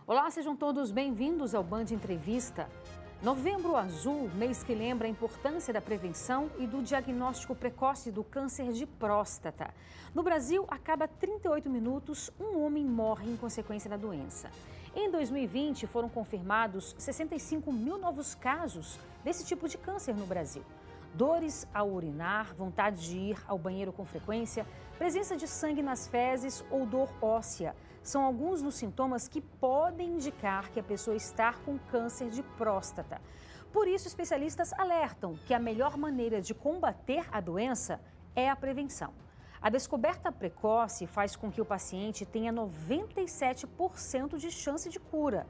Olá, sejam todos bem-vindos ao Band Entrevista. Novembro Azul, mês que lembra a importância da prevenção e do diagnóstico precoce do câncer de próstata. No Brasil, a cada 38 minutos, um homem morre em consequência da doença. Em 2020, foram confirmados 65 mil novos casos desse tipo de câncer no Brasil. Dores ao urinar, vontade de ir ao banheiro com frequência, presença de sangue nas fezes ou dor óssea são alguns dos sintomas que podem indicar que a pessoa está com câncer de próstata. Por isso, especialistas alertam que a melhor maneira de combater a doença é a prevenção. A descoberta precoce faz com que o paciente tenha 97% de chance de cura.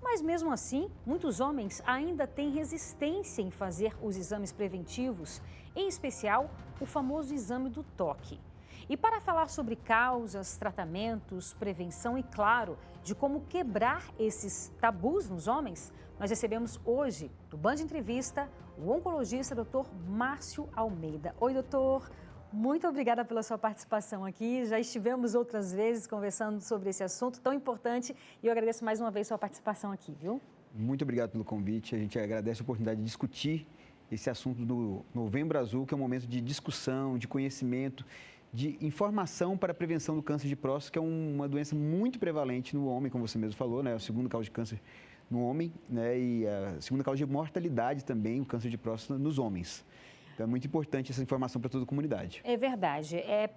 Mas mesmo assim, muitos homens ainda têm resistência em fazer os exames preventivos, em especial o famoso exame do toque. E para falar sobre causas, tratamentos, prevenção e, claro, de como quebrar esses tabus nos homens, nós recebemos hoje, do Band Entrevista, o oncologista Dr. Márcio Almeida. Oi, doutor. Muito obrigada pela sua participação aqui. Já estivemos outras vezes conversando sobre esse assunto tão importante e eu agradeço mais uma vez sua participação aqui, viu? Muito obrigado pelo convite. A gente agradece a oportunidade de discutir esse assunto do Novembro Azul, que é um momento de discussão, de conhecimento, de informação para a prevenção do câncer de próstata, que é uma doença muito prevalente no homem, como você mesmo falou, né? A segunda causa de câncer no homem, né? E a segunda causa de mortalidade também, o câncer de próstata nos homens. Então, é muito importante essa informação para toda a comunidade. É verdade. É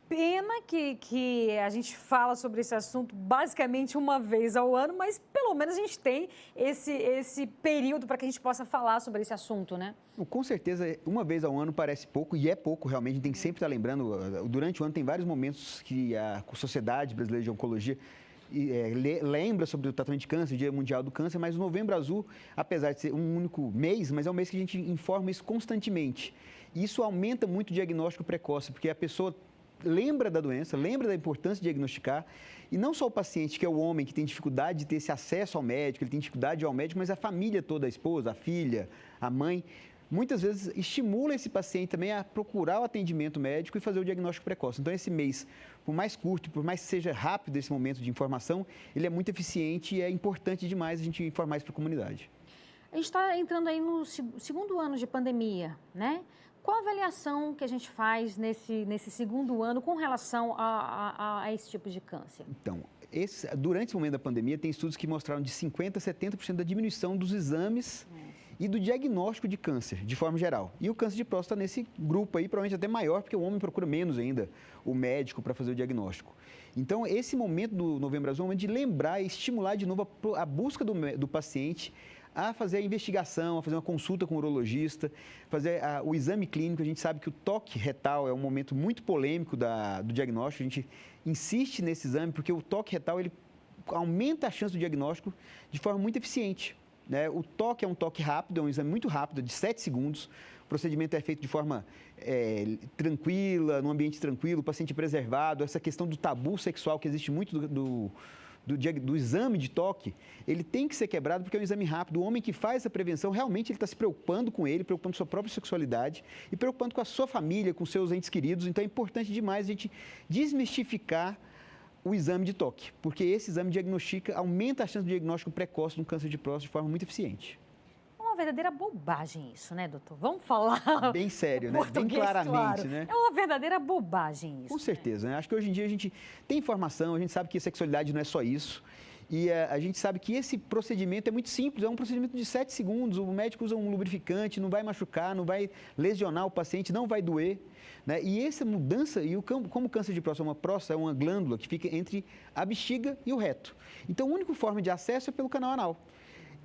pena que a gente fala sobre esse assunto basicamente uma vez ao ano, mas pelo menos a gente tem esse período para que a gente possa falar sobre esse assunto, né? Com certeza, uma vez ao ano parece pouco, e é pouco realmente, a gente tem que sempre estar lembrando, durante o ano tem vários momentos que a Sociedade Brasileira de Oncologia lembra sobre o tratamento de câncer, o Dia Mundial do Câncer, mas o Novembro Azul, apesar de ser um único mês, mas é um mês que a gente informa isso constantemente. E isso aumenta muito o diagnóstico precoce, porque a pessoa lembra da doença, lembra da importância de diagnosticar, e não só o paciente, que é o homem, que tem dificuldade de ter esse acesso ao médico, ele tem dificuldade de ir ao médico, mas a família toda, a esposa, a filha, a mãe, muitas vezes estimula esse paciente também a procurar o atendimento médico e fazer o diagnóstico precoce. Então, esse mês, por mais curto, por mais que seja rápido esse momento de informação, ele é muito eficiente e é importante demais a gente informar isso para a comunidade. A gente está entrando aí no segundo ano de pandemia, né? Qual a avaliação que a gente faz nesse segundo ano com relação a esse tipo de câncer? Então, durante esse momento da pandemia, tem estudos que mostraram de 50% a 70% da diminuição dos exames e do diagnóstico de câncer, de forma geral. E o câncer de próstata nesse grupo aí, provavelmente até maior, porque o homem procura menos ainda o médico para fazer o diagnóstico. Então, esse momento do Novembro Azul é um momento de lembrar e estimular de novo a busca do paciente a fazer a investigação, a fazer uma consulta com o urologista, fazer o exame clínico. A gente sabe que o toque retal é um momento muito polêmico do diagnóstico. A gente insiste nesse exame porque o toque retal ele aumenta a chance do diagnóstico de forma muito eficiente. Né? O toque é um toque rápido, é um exame muito rápido, de 7 segundos. O procedimento é feito de forma tranquila, num ambiente tranquilo, o paciente preservado. Essa questão do tabu sexual que existe muito do exame de toque, ele tem que ser quebrado porque é um exame rápido. O homem que faz essa prevenção, realmente ele está se preocupando com ele, preocupando com sua própria sexualidade e preocupando com a sua família, com seus entes queridos. Então, é importante demais a gente desmistificar o exame de toque, porque esse exame aumenta a chance do diagnóstico precoce do câncer de próstata de forma muito eficiente. É uma verdadeira bobagem isso, né, doutor? Vamos falar bem sério, né? Bem claramente, claro. Né? É uma verdadeira bobagem isso. Com certeza, né? Acho que hoje em dia a gente tem informação, a gente sabe que a sexualidade não é só isso. E a gente sabe que esse procedimento é muito simples, é um procedimento de 7 segundos, o médico usa um lubrificante, não vai machucar, não vai lesionar o paciente, não vai doer. Né? E essa mudança, como o câncer de próstata é uma glândula que fica entre a bexiga e o reto. Então, a única forma de acesso é pelo canal anal.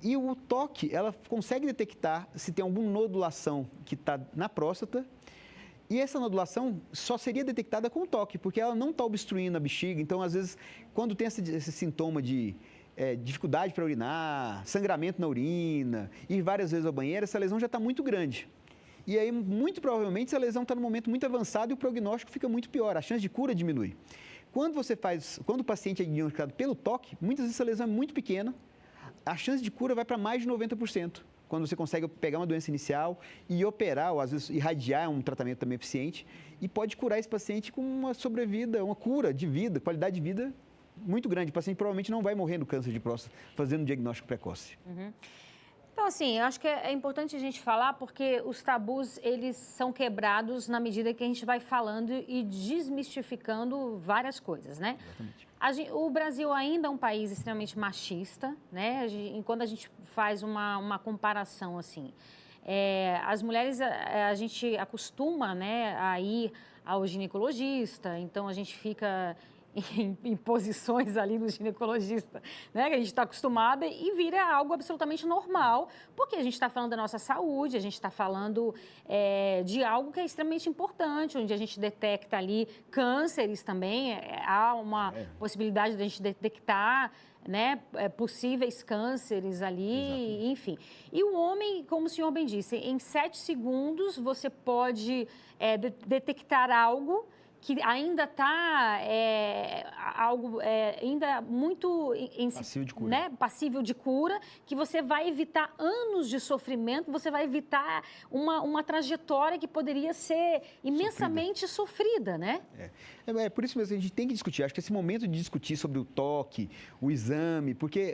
E o toque, ela consegue detectar se tem alguma nodulação que está na próstata. E essa nodulação só seria detectada com o toque, porque ela não está obstruindo a bexiga. Então, às vezes, quando tem esse sintoma de dificuldade para urinar, sangramento na urina, ir várias vezes ao banheiro, essa lesão já está muito grande. E aí, muito provavelmente, essa lesão está no momento muito avançado e o prognóstico fica muito pior, a chance de cura diminui. Quando o paciente é diagnosticado pelo toque, muitas vezes essa lesão é muito pequena, a chance de cura vai para mais de 90%. Quando você consegue pegar uma doença inicial e operar, ou às vezes irradiar um tratamento também eficiente, e pode curar esse paciente com uma sobrevida, uma cura de vida, qualidade de vida muito grande. O paciente provavelmente não vai morrer no câncer de próstata fazendo um diagnóstico precoce. Então, assim, eu acho que é importante a gente falar porque os tabus, eles são quebrados na medida que a gente vai falando e desmistificando várias coisas, né? Exatamente. O Brasil ainda é um país extremamente machista, né? Quando a gente faz uma comparação, assim, as mulheres, a gente acostuma, né, a ir ao ginecologista, então a gente fica em posições ali no ginecologista, né, que a gente está acostumada e vira algo absolutamente normal, porque a gente está falando da nossa saúde, a gente está falando de algo que é extremamente importante, onde a gente detecta ali cânceres também, há uma possibilidade de a gente detectar, né, possíveis cânceres ali, exatamente. Enfim. E o homem, como o senhor bem disse, em 7 segundos você pode detectar algo que ainda está ainda muito passível de cura. Né, passível de cura, que você vai evitar anos de sofrimento, você vai evitar uma trajetória que poderia ser imensamente sofrida, né? É por isso mesmo que a gente tem que discutir. Acho que esse momento de discutir sobre o toque, o exame, porque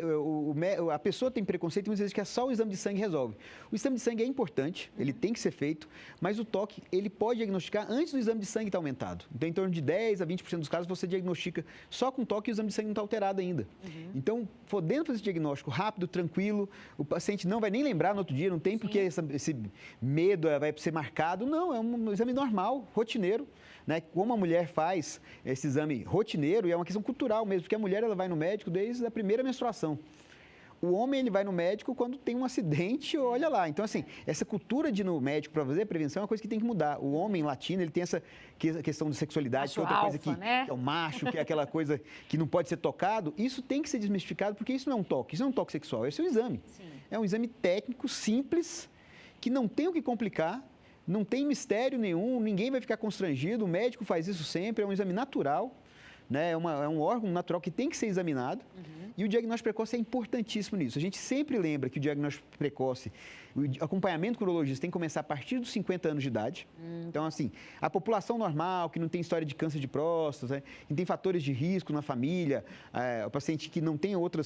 a pessoa tem preconceito muitas vezes que só o exame de sangue resolve. O exame de sangue é importante, ele tem que ser feito, mas o toque, ele pode diagnosticar antes do exame de sangue estar aumentado. Então, em torno de 10% a 20% dos casos, você diagnostica só com toque e o exame de sangue não está alterado ainda. Então, podendo fazer esse diagnóstico rápido, tranquilo, o paciente não vai nem lembrar no outro dia, não tem porque esse medo vai ser marcado. Não, é um exame normal, rotineiro. Né? Como a mulher faz esse exame rotineiro, e é uma questão cultural mesmo, porque a mulher ela vai no médico desde a primeira menstruação. O homem ele vai no médico quando tem um acidente, olha lá. Então, assim, essa cultura de ir no médico para fazer prevenção é uma coisa que tem que mudar. O homem latino, ele tem essa questão de sexualidade, que é outra coisa que é o macho, que é aquela coisa que não pode ser tocado. Isso tem que ser desmistificado, porque isso não é um toque, isso não é um toque sexual, esse é um exame. Sim. É um exame técnico, simples, que não tem o que complicar, não tem mistério nenhum, ninguém vai ficar constrangido, o médico faz isso sempre, é um exame natural. Né? É um órgão natural que tem que ser examinado e o diagnóstico precoce é importantíssimo nisso. A gente sempre lembra que o diagnóstico precoce, o acompanhamento com o urologista tem que começar a partir dos 50 anos de idade. Então, assim, a população normal, que não tem história de câncer de próstata, né? E tem fatores de risco na família, o paciente que não tem outra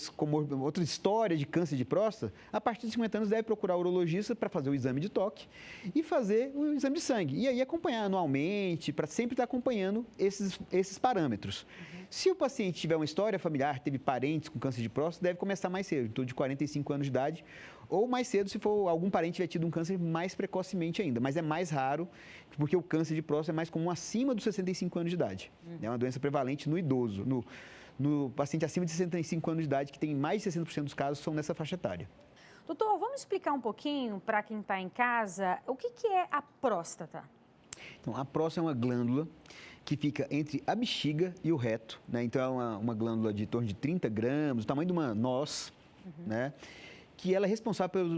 história de câncer de próstata, a partir dos 50 anos deve procurar o urologista para fazer o exame de toque e fazer o exame de sangue. E aí acompanhar anualmente, para sempre estar acompanhando esses parâmetros. Se o paciente tiver uma história familiar, teve parentes com câncer de próstata, deve começar mais cedo, em torno de 45 anos de idade, ou mais cedo se for algum parente tiver tido um câncer mais precocemente ainda. Mas é mais raro, porque o câncer de próstata é mais comum acima dos 65 anos de idade. É uma doença prevalente no idoso, no paciente acima de 65 anos de idade, que tem mais de 60% dos casos são nessa faixa etária. Doutor, vamos explicar um pouquinho para quem está em casa o que é a próstata? Então, a próstata é uma glândula que fica entre a bexiga e o reto, né? Então, é uma glândula de torno de 30 gramas, o tamanho de uma noz, né? Que ela é responsável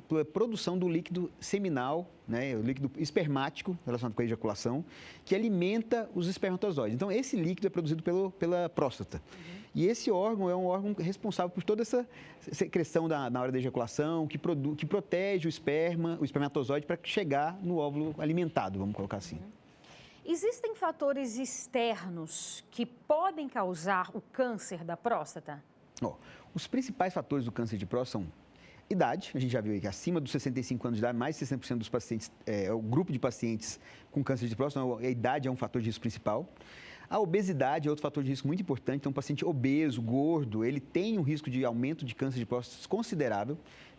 pela produção do líquido seminal, né? O líquido espermático, relacionado com a ejaculação, que alimenta os espermatozoides. Então, esse líquido é produzido pela próstata. E esse órgão é um órgão responsável por toda essa secreção na hora da ejaculação, que protege o espermatozoide para chegar no óvulo alimentado, vamos colocar assim. Existem fatores externos que podem causar o câncer da próstata? Os principais fatores do câncer de próstata são idade, a gente já viu aí que acima dos 65 anos de idade, mais de 60% dos pacientes, o grupo de pacientes com câncer de próstata, a idade é um fator de risco principal. A obesidade é outro fator de risco muito importante, então um paciente obeso, gordo, ele tem um risco de aumento de câncer de próstata considerável,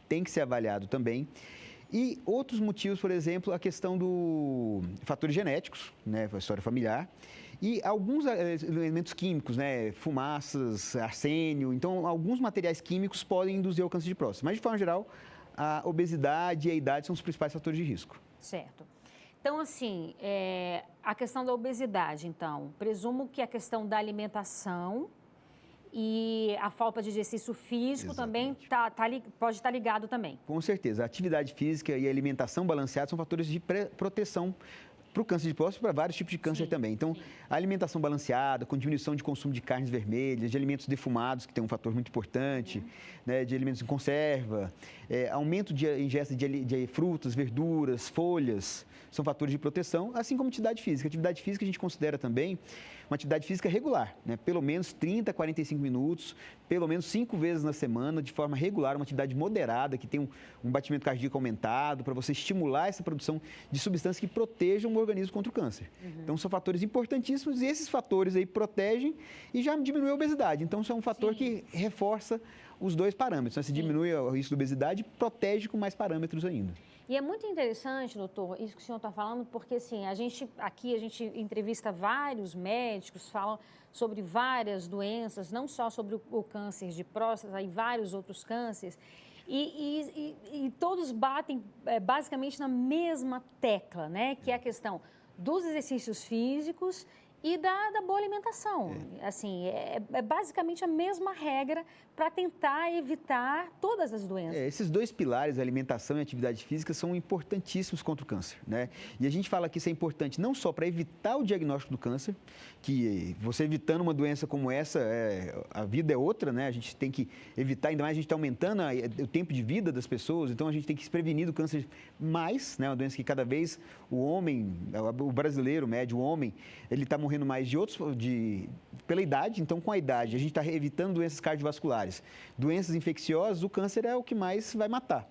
tem que ser avaliado também. E outros motivos, por exemplo, a questão dos fatores genéticos, né, a história familiar, e alguns elementos químicos, né, fumaças, arsênio. Então, alguns materiais químicos podem induzir ao câncer de próstata. Mas, de forma geral, a obesidade e a idade são os principais fatores de risco. Certo. Então, assim, a questão da obesidade, então, presumo que a questão da alimentação e a falta de exercício físico Exatamente. também pode estar ligado também. Com certeza. A atividade física e a alimentação balanceada são fatores de proteção para o câncer de próstata e para vários tipos de câncer também. Então, a alimentação balanceada, com diminuição de consumo de carnes vermelhas, de alimentos defumados, que tem um fator muito importante, né, de alimentos em conserva, aumento de ingesta de frutas, verduras, folhas, são fatores de proteção, assim como atividade física. Atividade física a gente considera também uma atividade física regular, né? Pelo menos 30 a 45 minutos, pelo menos 5 vezes na semana, de forma regular, uma atividade moderada, que tem um batimento cardíaco aumentado, para você estimular essa produção de substâncias que protejam o organismo contra o câncer. Então, são fatores importantíssimos e esses fatores aí protegem e já diminuem a obesidade. Então, isso é um fator que reforça os dois parâmetros, né? Se diminui o risco de obesidade, protege com mais parâmetros ainda. E é muito interessante, doutor, isso que o senhor está falando, porque assim, a gente entrevista vários médicos, falam sobre várias doenças, não só sobre o câncer de próstata e vários outros cânceres, e todos batem basicamente na mesma tecla, né? Que é a questão dos exercícios físicos e da boa alimentação. Assim, é basicamente a mesma regra para tentar evitar todas as doenças. Esses dois pilares, alimentação e atividade física, são importantíssimos contra o câncer, né? E a gente fala que isso é importante não só para evitar o diagnóstico do câncer, que você evitando uma doença como essa, a vida é outra, né? A gente tem que evitar, ainda mais a gente está aumentando o tempo de vida das pessoas, então a gente tem que se prevenir do câncer mais, né? Uma doença que cada vez o brasileiro médio, o homem, ele está morrendo mais pela idade, então com a idade a gente está evitando doenças cardiovasculares, doenças infecciosas, o câncer é o que mais vai matar.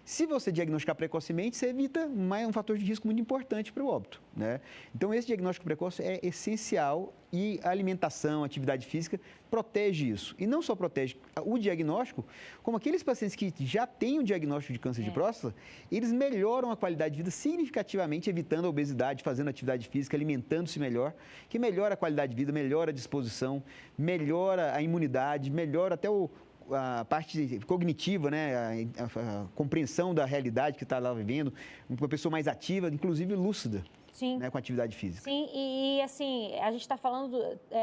Se você diagnosticar precocemente, você evita um fator de risco muito importante para o óbito, né? Então, esse diagnóstico precoce é essencial e a alimentação, a atividade física protege isso. E não só protege o diagnóstico, como aqueles pacientes que já têm o diagnóstico de câncer de próstata, eles melhoram a qualidade de vida significativamente, evitando a obesidade, fazendo atividade física, alimentando-se melhor, que melhora a qualidade de vida, melhora a disposição, melhora a imunidade, melhora até a parte cognitiva, né? A compreensão da realidade que está lá vivendo, uma pessoa mais ativa, inclusive lúcida, né? Com atividade física. Sim, e assim, a gente está falando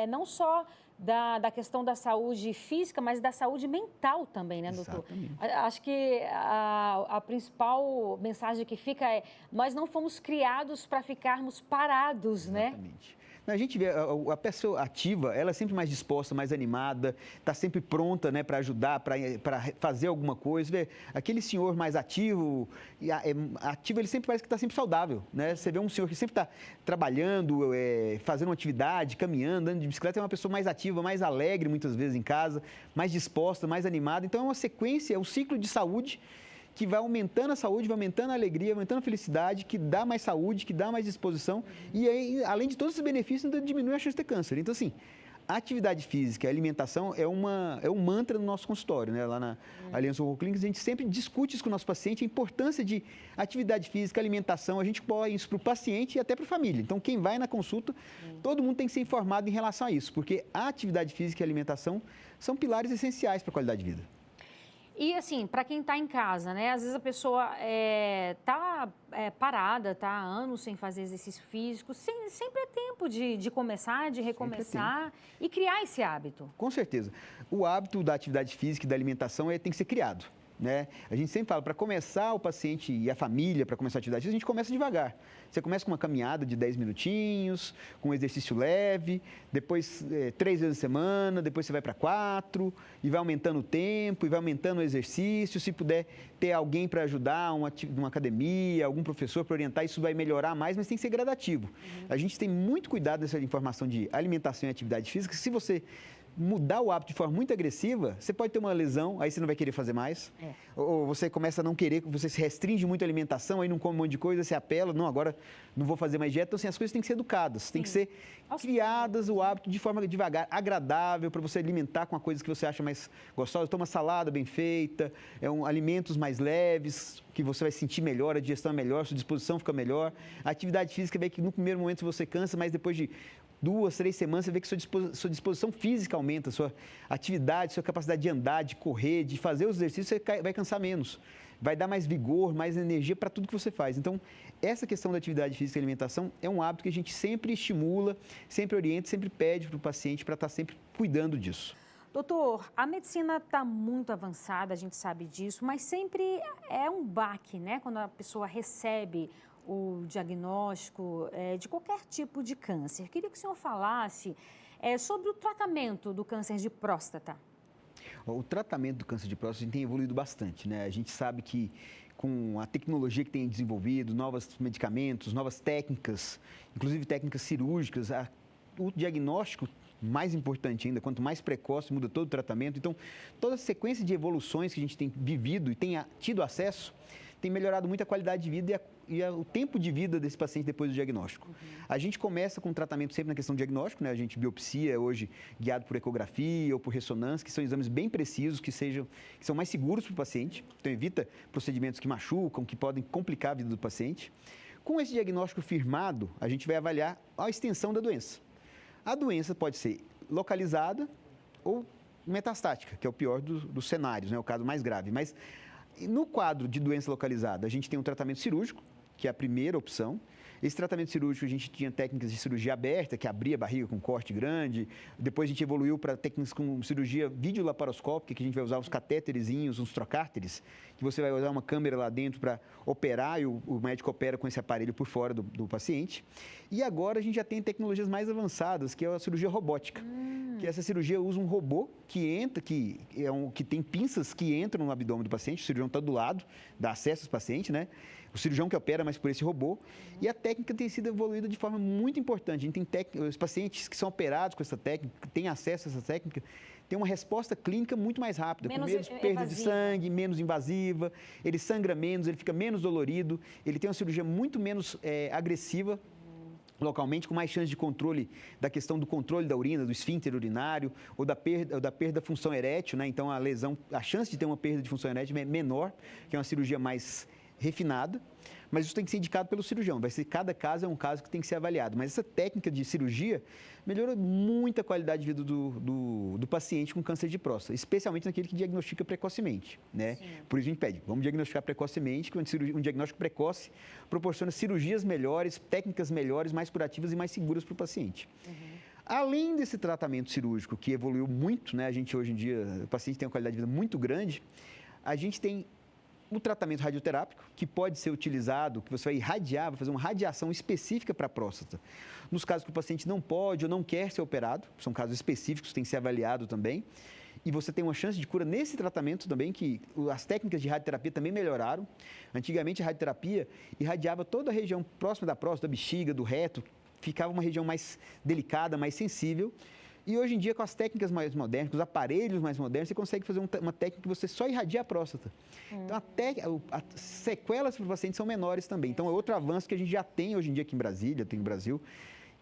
não só da questão da saúde física, mas da saúde mental também, né, doutor? Exatamente. Acho que a principal mensagem que fica é: nós não fomos criados para ficarmos parados, né? Exatamente. A gente vê a pessoa ativa, ela é sempre mais disposta, mais animada, está sempre pronta, né, para ajudar, para fazer alguma coisa. Vê, aquele senhor mais ativo, ele sempre parece que está sempre saudável, né? Você vê um senhor que sempre está trabalhando, fazendo uma atividade, caminhando, andando de bicicleta, é uma pessoa mais ativa, mais alegre muitas vezes em casa, mais disposta, mais animada. Então é uma sequência, é um ciclo de saúde que vai aumentando a saúde, vai aumentando a alegria, aumentando a felicidade, que dá mais saúde, que dá mais disposição. E aí, além de todos esses benefícios, ainda diminui a chance de ter câncer. Então, assim, a atividade física, a alimentação é um mantra no nosso consultório, né? Lá na Aliança Oncoclínicas, Clínicas, a gente sempre discute isso com o nosso paciente, a importância de atividade física, alimentação, a gente põe isso para o paciente e até para a família. Então, quem vai na consulta, todo mundo tem que ser informado em relação a isso, porque a atividade física e a alimentação são pilares essenciais para a qualidade de vida. E assim, para quem está em casa, né? Às vezes a pessoa está parada, está há anos sem fazer exercício físico, sempre é tempo de começar, de recomeçar e criar esse hábito. Com certeza. O hábito da atividade física e da alimentação tem que ser criado, né? A gente sempre fala, para começar o paciente e a família, para começar a atividade física, a gente começa devagar. Você começa com uma caminhada de 10 minutinhos, com um exercício leve, depois 3 vezes a semana, depois você vai para 4, e vai aumentando o tempo, e vai aumentando o exercício. Se puder ter alguém para ajudar, uma academia, algum professor para orientar, isso vai melhorar mais, mas tem que ser gradativo. A gente tem muito cuidado nessa informação de alimentação e atividade física. Se você mudar o hábito de forma muito agressiva, você pode ter uma lesão, aí você não vai querer fazer mais. Ou você começa a não querer, você se restringe muito a alimentação, aí não come um monte de coisa, você apela, não, agora não vou fazer mais dieta. Então, assim, as coisas têm que ser educadas, têm que ser criadas o hábito de forma devagar, agradável, para você alimentar com a coisa que você acha mais gostosa. Toma salada bem feita, alimentos mais leves, que você vai sentir melhor, a digestão é melhor, a sua disposição fica melhor. A atividade física, vê que no primeiro momento você cansa, mas depois de 2, 3 semanas, você vê que sua disposição física aumenta, sua atividade, sua capacidade de andar, de correr, de fazer os exercícios, você vai cansar menos. Vai dar mais vigor, mais energia para tudo que você faz. Então, essa questão da atividade física e alimentação é um hábito que a gente sempre estimula, sempre orienta, sempre pede para o paciente para estar sempre cuidando disso. Doutor, a medicina está muito avançada, a gente sabe disso, mas sempre é um baque, né? Quando a pessoa recebe o diagnóstico de qualquer tipo de câncer. Queria que o senhor falasse sobre o tratamento do câncer de próstata. O tratamento do câncer de próstata tem evoluído bastante, né? A gente sabe que com a tecnologia que tem desenvolvido, novos medicamentos, novas técnicas, inclusive técnicas cirúrgicas, o diagnóstico, mais importante ainda, quanto mais precoce, muda todo o tratamento. Então, toda a sequência de evoluções que a gente tem vivido e tem tido acesso, tem melhorado muito a qualidade de vida e o tempo de vida desse paciente depois do diagnóstico. A gente começa com o tratamento sempre na questão do diagnóstico, né? A gente biopsia hoje guiado por ecografia ou por ressonância, que são exames bem precisos, que são mais seguros para o paciente. Então, evita procedimentos que machucam, que podem complicar a vida do paciente. Com esse diagnóstico firmado, a gente vai avaliar a extensão da doença. A doença pode ser localizada ou metastática, que é o pior dos cenários, né? O caso mais grave. Mas no quadro de doença localizada, a gente tem um tratamento cirúrgico, que é a primeira opção. Esse tratamento cirúrgico, a gente tinha técnicas de cirurgia aberta, que abria a barriga com corte grande. Depois a gente evoluiu para técnicas com cirurgia videolaparoscópica, que a gente vai usar uns catéterezinhos, uns trocárteres, que você vai usar uma câmera lá dentro para operar e o médico opera com esse aparelho por fora do paciente. E agora a gente já tem tecnologias mais avançadas, que é a cirurgia robótica. Que essa cirurgia usa um robô que entra, que tem pinças que entram no abdômen do paciente, o cirurgião está do lado, dá acesso aos pacientes, né? O cirurgião que opera, mas por esse robô. E a técnica tem sido evoluída de forma muito importante. A gente tem os pacientes que são operados com essa técnica, que têm acesso a essa técnica, têm uma resposta clínica muito mais rápida, com menos perda de sangue, menos invasiva, ele sangra menos, ele fica menos dolorido, ele tem uma cirurgia muito menos agressiva localmente, com mais chance de controle da questão do controle da urina, do esfíncter urinário, ou da perda da função erétil, né? Então, a chance de ter uma perda de função erétil é menor, que é uma cirurgia mais refinada, mas isso tem que ser indicado pelo cirurgião. Cada caso é um caso que tem que ser avaliado. Mas essa técnica de cirurgia melhora muito a qualidade de vida do paciente com câncer de próstata, especialmente naquele que diagnostica precocemente, né? Por isso a gente pede, vamos diagnosticar precocemente, que um diagnóstico precoce proporciona cirurgias melhores, técnicas melhores, mais curativas e mais seguras para o paciente. Além desse tratamento cirúrgico, que evoluiu muito, né? A gente hoje em dia, o paciente tem uma qualidade de vida muito grande, a gente tem o tratamento radioterápico, que pode ser utilizado, que você vai irradiar, vai fazer uma radiação específica para a próstata. Nos casos que o paciente não pode ou não quer ser operado, são casos específicos, tem que ser avaliado também. E você tem uma chance de cura nesse tratamento também, que as técnicas de radioterapia também melhoraram. Antigamente, a radioterapia irradiava toda a região próxima da próstata, da bexiga, do reto, ficava uma região mais delicada, mais sensível. E hoje em dia, com as técnicas mais modernas, com os aparelhos mais modernos, você consegue fazer uma técnica que você só irradia a próstata. Então, as sequelas para o paciente são menores também. Então, é outro avanço que a gente já tem hoje em dia aqui em Brasília, tem no Brasil,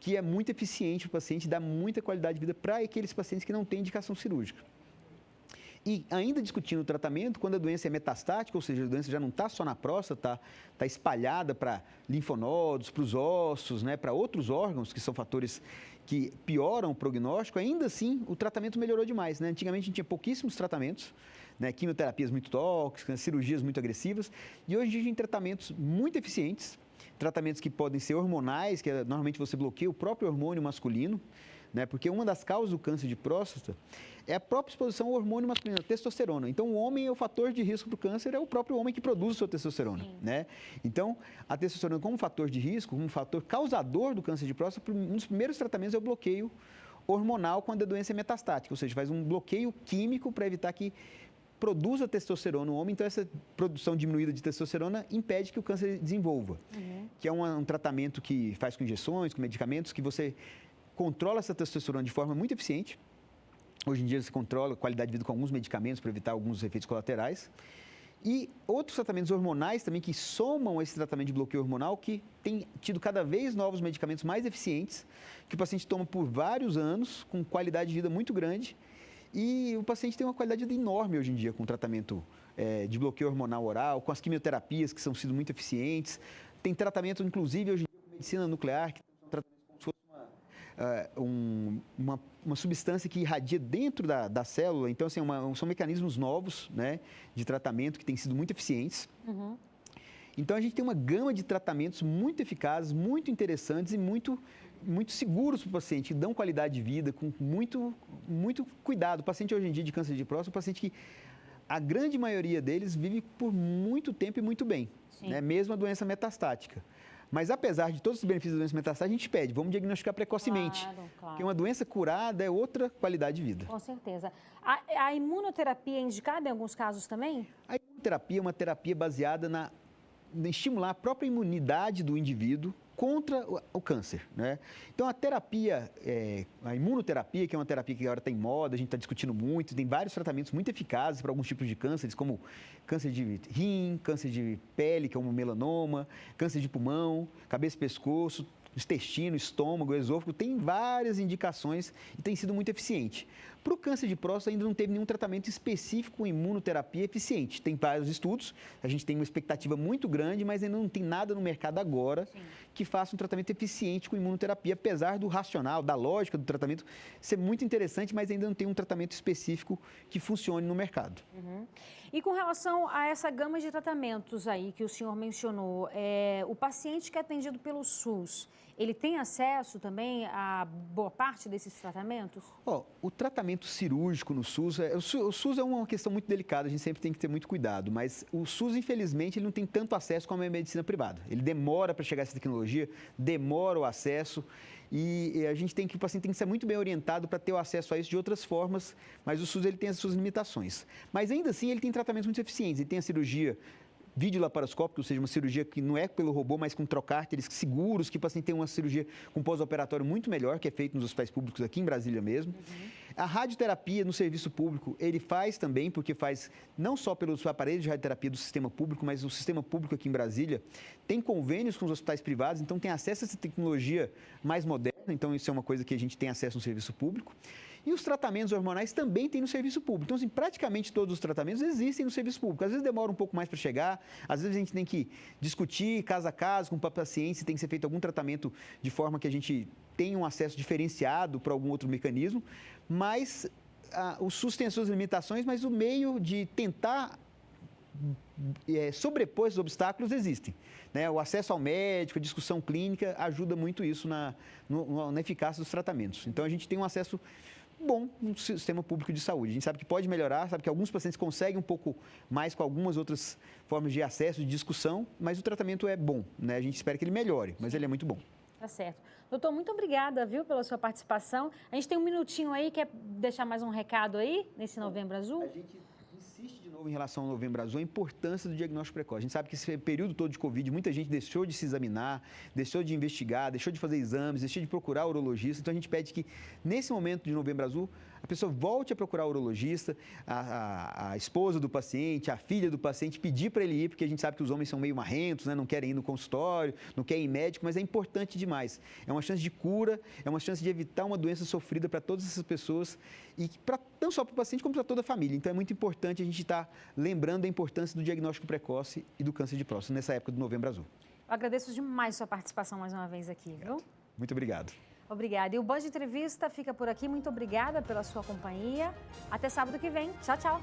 que é muito eficiente para o paciente, dá muita qualidade de vida para aqueles pacientes que não têm indicação cirúrgica. E ainda discutindo o tratamento, quando a doença é metastática, ou seja, a doença já não está só na próstata, está espalhada para linfonodos, para os ossos, né, para outros órgãos, que são fatores que pioram o prognóstico, ainda assim o tratamento melhorou demais, né? Antigamente a gente tinha pouquíssimos tratamentos, né, quimioterapias muito tóxicas, cirurgias muito agressivas, e hoje a gente tem tratamentos muito eficientes, tratamentos que podem ser hormonais, que normalmente você bloqueia o próprio hormônio masculino, né? Porque uma das causas do câncer de próstata é a própria exposição ao hormônio masculino, a testosterona. Então, o homem é o fator de risco para o câncer, é o próprio homem que produz a sua testosterona, né? Então, a testosterona como fator de risco, como fator causador do câncer de próstata, um dos primeiros tratamentos é o bloqueio hormonal quando a doença é metastática, ou seja, faz um bloqueio químico para evitar que produza testosterona no homem, então essa produção diminuída de testosterona impede que o câncer desenvolva, que é um tratamento que faz com injeções, com medicamentos, que você controla essa testosterona de forma muito eficiente. Hoje em dia, você controla a qualidade de vida com alguns medicamentos para evitar alguns efeitos colaterais. E outros tratamentos hormonais também que somam esse tratamento de bloqueio hormonal, que tem tido cada vez novos medicamentos mais eficientes, que o paciente toma por vários anos, com qualidade de vida muito grande. E o paciente tem uma qualidade de vida enorme hoje em dia com o tratamento de bloqueio hormonal oral, com as quimioterapias que são sido muito eficientes. Tem tratamento, inclusive, hoje em dia, com medicina nuclear, que uma substância que irradia dentro da célula. Então, assim, são mecanismos novos, né, de tratamento que têm sido muito eficientes. Então, a gente tem uma gama de tratamentos muito eficazes, muito interessantes e muito seguros para o paciente, que dão qualidade de vida com muito cuidado. O paciente hoje em dia de câncer de próstata é um paciente que a grande maioria deles vive por muito tempo e muito bem. né? Mesmo a doença metastática. Mas apesar de todos os benefícios da doença metastática, a gente pede, vamos diagnosticar precocemente. Claro. Porque uma doença curada é outra qualidade de vida. Com certeza. A imunoterapia é indicada em alguns casos também? A imunoterapia é uma terapia baseada em estimular a própria imunidade do indivíduo contra o câncer, né? Então, a imunoterapia, que é uma terapia que agora está em moda, a gente está discutindo muito, tem vários tratamentos muito eficazes para alguns tipos de cânceres, como câncer de rim, câncer de pele, que é um melanoma, câncer de pulmão, cabeça e pescoço, intestino, estômago, esôfago, tem várias indicações e tem sido muito eficiente. Para o câncer de próstata ainda não teve nenhum tratamento específico com imunoterapia eficiente. Tem vários estudos, a gente tem uma expectativa muito grande, mas ainda não tem nada no mercado agora que faça um tratamento eficiente com imunoterapia, apesar do racional, da lógica do tratamento ser muito interessante, mas ainda não tem um tratamento específico que funcione no mercado. E com relação a essa gama de tratamentos aí que o senhor mencionou, o paciente que é atendido pelo SUS, ele tem acesso também a boa parte desses tratamentos? O tratamento cirúrgico no SUS, o SUS é uma questão muito delicada, a gente sempre tem que ter muito cuidado, mas o SUS, infelizmente, ele não tem tanto acesso como a medicina privada. Ele demora para chegar a essa tecnologia, demora o acesso e a gente o paciente tem que ser muito bem orientado para ter o acesso a isso de outras formas, mas o SUS ele tem as suas limitações. Mas ainda assim, ele tem tratamentos muito eficientes, ele tem a cirurgia videolaparoscópica, ou seja, uma cirurgia que não é pelo robô, mas com trocárteres seguros, que o paciente tem uma cirurgia com pós-operatório muito melhor, que é feito nos hospitais públicos aqui em Brasília mesmo. A radioterapia no serviço público, ele faz também, porque faz não só pelos aparelhos de radioterapia do sistema público, mas o sistema público aqui em Brasília tem convênios com os hospitais privados, então tem acesso a essa tecnologia mais moderna, então isso é uma coisa que a gente tem acesso no serviço público. E os tratamentos hormonais também tem no serviço público. Então, assim, praticamente todos os tratamentos existem no serviço público. Às vezes demora um pouco mais para chegar, às vezes a gente tem que discutir caso a caso com o paciente se tem que ser feito algum tratamento de forma que a gente tenha um acesso diferenciado para algum outro mecanismo, mas o SUS tem as suas limitações, mas o meio de tentar sobrepor esses obstáculos existem, né? O acesso ao médico, a discussão clínica ajuda muito isso na eficácia dos tratamentos. Então, a gente tem um acesso bom no sistema público de saúde. A gente sabe que pode melhorar, sabe que alguns pacientes conseguem um pouco mais com algumas outras formas de acesso, de discussão, mas o tratamento é bom, né? A gente espera que ele melhore, mas ele é muito bom. Tá certo. Doutor, muito obrigada, viu, pela sua participação. A gente tem um minutinho aí, quer deixar mais um recado aí, nesse Novembro Azul? A gente insiste de novo em relação ao Novembro Azul, a importância do diagnóstico precoce. A gente sabe que esse período todo de Covid, muita gente deixou de se examinar, deixou de investigar, deixou de fazer exames, deixou de procurar urologista. Então, a gente pede que, nesse momento de Novembro Azul, a pessoa volte a procurar o urologista, a esposa do paciente, a filha do paciente, pedir para ele ir, porque a gente sabe que os homens são meio marrentos, né? Não querem ir no consultório, não querem ir médico, mas é importante demais. É uma chance de cura, é uma chance de evitar uma doença sofrida para todas essas pessoas e não só para o paciente, como para toda a família. Então, é muito importante a gente estar lembrando da importância do diagnóstico precoce e do câncer de próstata nessa época do Novembro Azul. Eu agradeço demais sua participação mais uma vez aqui, viu? Muito obrigado. Obrigada. E o Band Entrevista fica por aqui. Muito obrigada pela sua companhia. Até sábado que vem. Tchau, tchau.